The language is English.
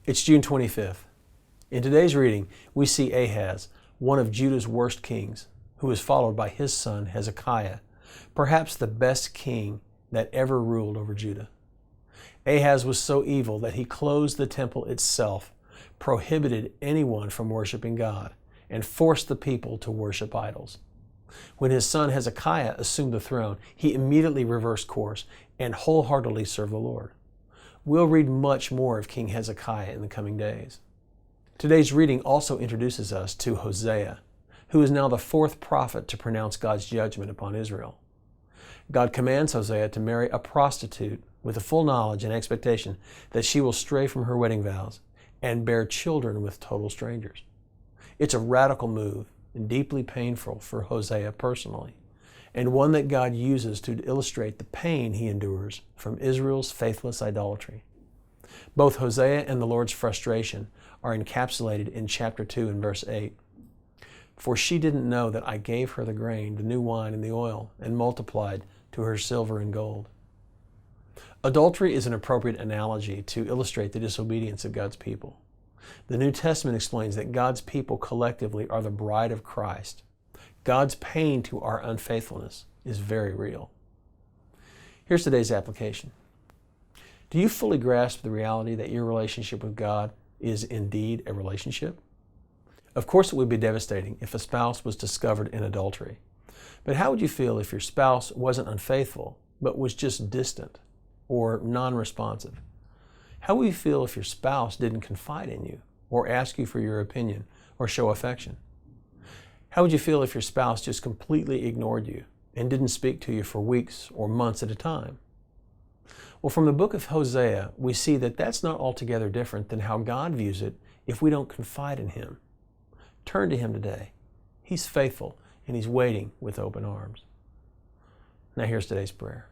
It's June 25th. In today's reading, we see Ahaz, one of Judah's worst kings, who is followed by his son Hezekiah, perhaps the best king that ever ruled over Judah. Ahaz was so evil that he closed the temple itself, prohibited anyone from worshiping God, and forced the people to worship idols. When his son Hezekiah assumed the throne, he immediately reversed course and wholeheartedly served the Lord. We'll read much more of King Hezekiah in the coming days. Today's reading also introduces us to Hosea, who is now the fourth prophet to pronounce God's judgment upon Israel. God commands Hosea to marry a prostitute with the full knowledge and expectation that she will stray from her wedding vows and bear children with total strangers. It's a radical move and deeply painful for Hosea personally, and one that God uses to illustrate the pain he endures from Israel's faithless idolatry. Both Hosea and the Lord's frustration are encapsulated in chapter 2 and verse 8. For she didn't know that I gave her the grain, the new wine, and the oil, and multiplied to her silver and gold. Adultery is an appropriate analogy to illustrate the disobedience of God's people. The New Testament explains that God's people collectively are the bride of Christ. God's pain to our unfaithfulness is very real. Here's today's application. Do you fully grasp the reality that your relationship with God is indeed a relationship? Of course, it would be devastating if a spouse was discovered in adultery. But how would you feel if your spouse wasn't unfaithful, but was just distant or non-responsive? How would you feel if your spouse didn't confide in you or ask you for your opinion or show affection? How would you feel if your spouse just completely ignored you and didn't speak to you for weeks or months at a time? Well, from the book of Hosea, we see that that's not altogether different than how God views it if we don't confide in Him. Turn to Him today. He's faithful and He's waiting with open arms. Now here's today's prayer.